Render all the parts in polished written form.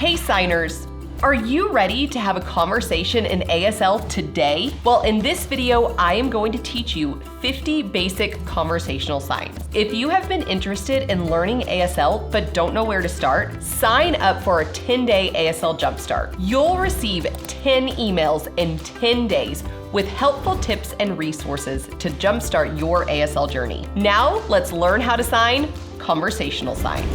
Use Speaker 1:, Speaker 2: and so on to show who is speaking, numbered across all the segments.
Speaker 1: Hey signers! Are you ready to have a conversation in ASL today? Well, in this video, I am going to teach you 50 basic conversational signs. If you have been interested in learning ASL but don't know where to start, sign up for a 10-day ASL Jumpstart. You'll receive 10 emails in 10 days with helpful tips and resources to jumpstart your ASL journey. Now, let's learn how to sign conversational signs.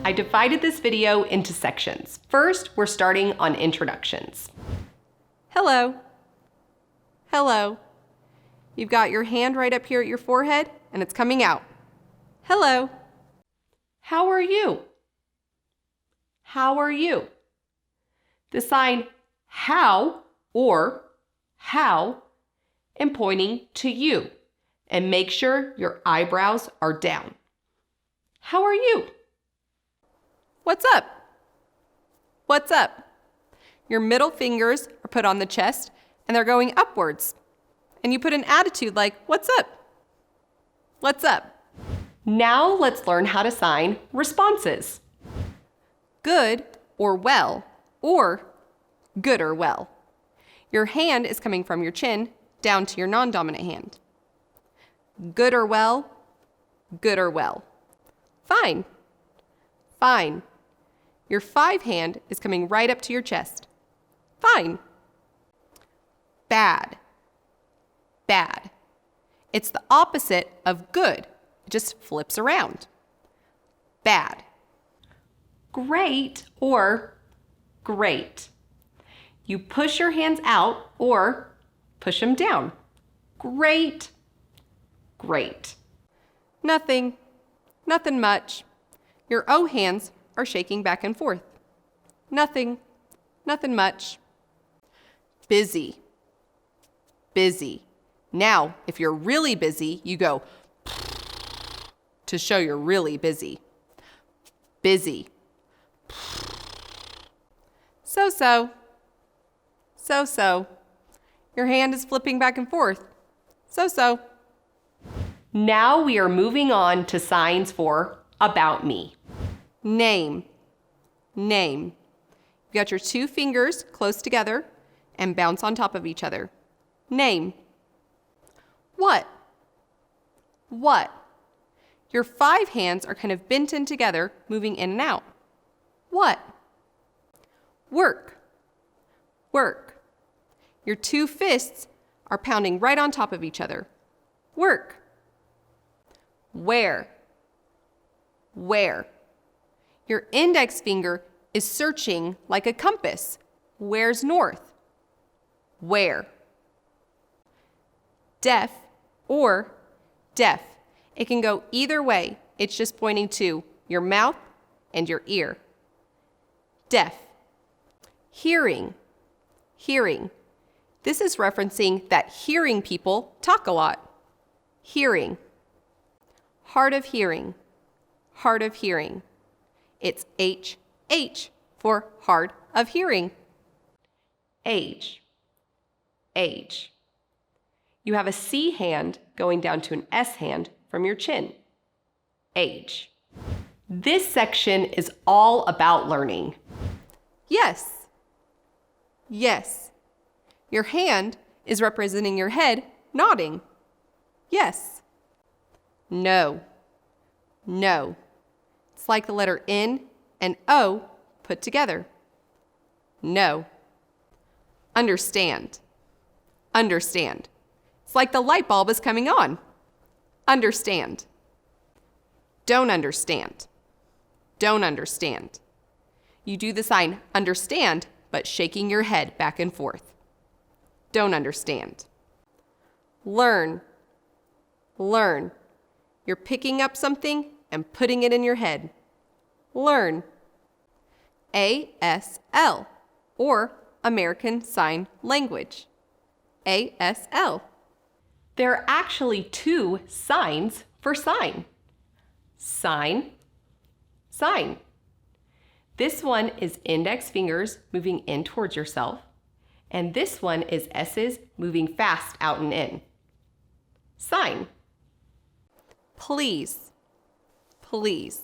Speaker 1: I divided this video into sections. First, we're starting on introductions.
Speaker 2: Hello. Hello. You've got your hand right up here at your forehead, and it's coming out. Hello.
Speaker 1: How are you? How are you? The sign how or how and pointing to you. And make sure your eyebrows are down. How are you?
Speaker 2: What's up? What's up? Your middle fingers are put on the chest and they're going upwards. And you put an attitude like, what's up? What's up?
Speaker 1: Now let's learn how to sign responses.
Speaker 2: Good or well, or good or well. Your hand is coming from your chin down to your non-dominant hand. Good or well, good or well. Fine, fine. Your 5 hand is coming right up to your chest. Fine. Bad, bad. It's the opposite of good. It just flips around. Bad.
Speaker 1: Great or great. You push your hands out or push them down. Great, great.
Speaker 2: Nothing, nothing much. Your O hands are shaking back and forth. Nothing, nothing much. Busy, busy. Now, if you're really busy, you go to show you're really busy. Busy. So-so. So-so. Your hand is flipping back and forth. So-so.
Speaker 1: Now we are moving on to signs for about me.
Speaker 2: Name, name. You got your 2 fingers close together and bounce on top of each other. Name. What? What? Your 5 hands are kind of bent in together, moving in and out. What? Work. Work. Your 2 fists are pounding right on top of each other. Work. Where? Where? Your index finger is searching like a compass. Where's north? Where? Deaf or deaf. It can go either way. It's just pointing to your mouth and your ear. Deaf. Hearing. Hearing. This is referencing that hearing people talk a lot. Hearing. Hard of hearing. Hard of hearing. It's H for hard of hearing.
Speaker 1: Age. Age. You have a C hand going down to an S hand from your chin. Age. This section is all about learning.
Speaker 2: Yes. Yes. Your hand is representing your head nodding. Yes. No. No. It's like the letter N and O put together. No. Understand. Understand. It's like the light bulb is coming on. Understand. Don't understand. Don't understand. You do the sign understand, but shaking your head back and forth. Don't understand. Learn. Learn. You're picking up something and putting it in your head. Learn. ASL, or American Sign Language. ASL.
Speaker 1: There are actually 2 signs for sign. Sign, sign. This one is index fingers moving in towards yourself, and this one is S's moving fast out and in. Sign.
Speaker 2: Please. please.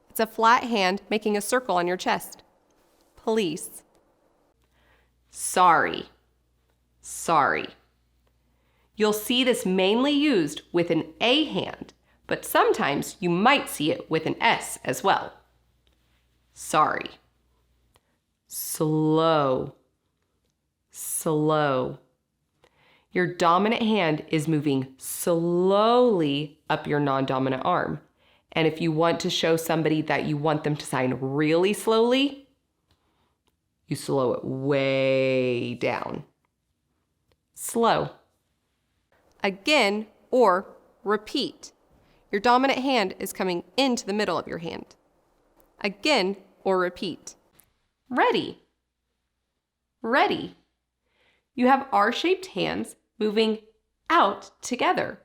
Speaker 2: It's a flat hand making a circle on your chest. Please.
Speaker 1: Sorry. Sorry. You'll see this mainly used with an A hand, but sometimes you might see it with an S as well. Sorry. Slow. Slow. Your dominant hand is moving slowly up your non-dominant arm. And if you want to show somebody that you want them to sign really slowly, you slow it way down. Slow.
Speaker 2: Again, or repeat. Your dominant hand is coming into the middle of your hand. Again, or repeat.
Speaker 1: Ready. Ready. You have R-shaped hands moving out together.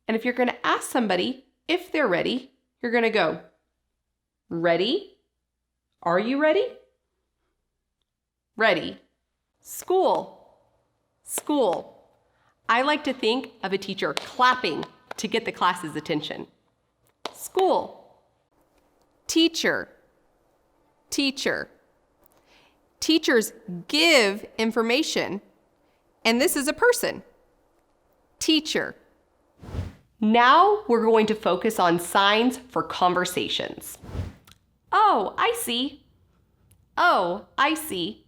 Speaker 1: And if you're going to ask somebody if they're ready, you're going to go, ready? Are you ready? Ready. School. School. I like to think of a teacher clapping to get the class's attention. School.
Speaker 2: Teacher. Teacher. Teachers give information, and this is a person. Teacher.
Speaker 1: Now we're going to focus on signs for conversations. Oh, I see. Oh, I see.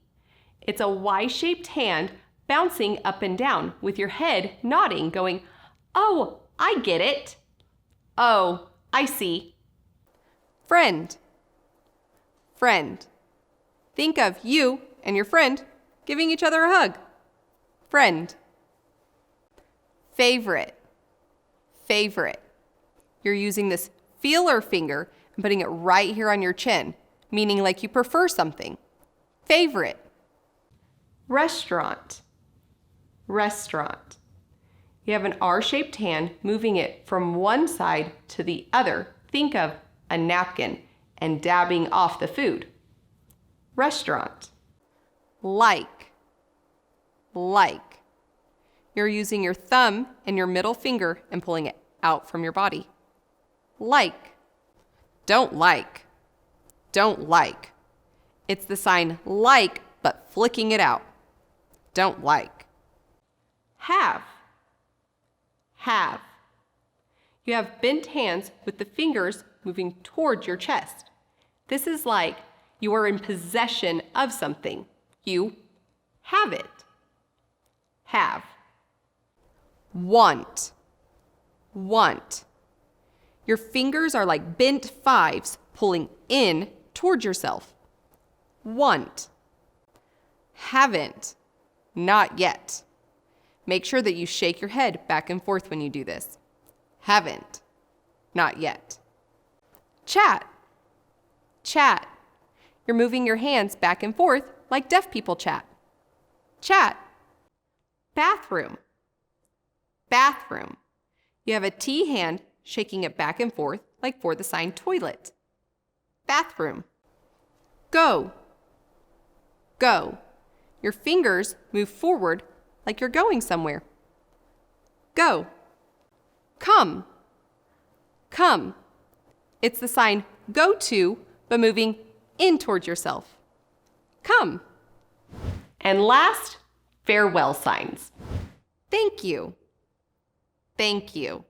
Speaker 1: It's a Y-shaped hand bouncing up and down with your head nodding, going, oh, I get it. Oh, I see.
Speaker 2: Friend. Friend. Think of you and your friend giving each other a hug. Friend. Favorite. Favorite. You're using this feeler finger and putting it right here on your chin, meaning like you prefer something. Favorite.
Speaker 1: Restaurant. Restaurant. You have an R-shaped hand moving it from one side to the other. Think of a napkin and dabbing off the food. Restaurant.
Speaker 2: Like. Like. You're using your thumb and your middle finger and pulling it out from your body. Like. Don't like. Don't like. It's the sign like, but flicking it out. Don't like.
Speaker 1: Have. Have. You have bent hands with the fingers moving towards your chest. This is like you are in possession of something. You have it. Have.
Speaker 2: Want. Want. Your fingers are like bent fives pulling in towards yourself. Want. Haven't. Not yet. Make sure that you shake your head back and forth when you do this. Haven't. Not yet. Chat. Chat. You're moving your hands back and forth like deaf people chat. Chat. Bathroom. Bathroom. You have a T hand shaking it back and forth like for the sign toilet. Bathroom. Go. Go. Your fingers move forward like you're going somewhere. Go. Come. Come. It's the sign go to, but moving in towards yourself. Come.
Speaker 1: And last, farewell signs.
Speaker 2: Thank you. Thank you.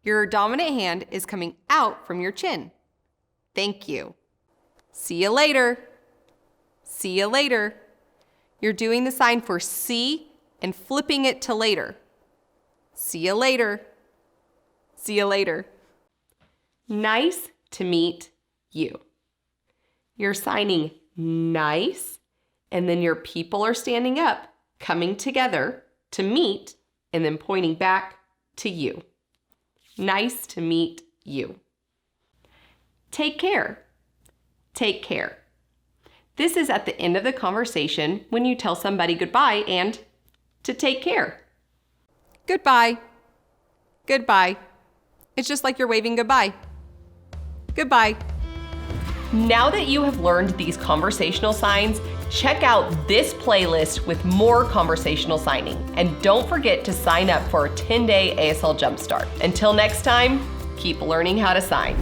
Speaker 2: Your dominant hand is coming out from your chin. Thank you. See you later. See you later. You're doing the sign for see and flipping it to later. See you later. See you later.
Speaker 1: Nice to meet you. You're signing nice, and then your people are standing up, coming together to meet, and then pointing back to you. Nice to meet you. Take care. Take care. This is at the end of the conversation when you tell somebody goodbye and to take care.
Speaker 2: Goodbye. Goodbye. It's just like you're waving goodbye. Goodbye.
Speaker 1: Now that you have learned these conversational signs, check out this playlist with more conversational signing. And don't forget to sign up for a 10-day ASL Jumpstart. Until next time, keep learning how to sign.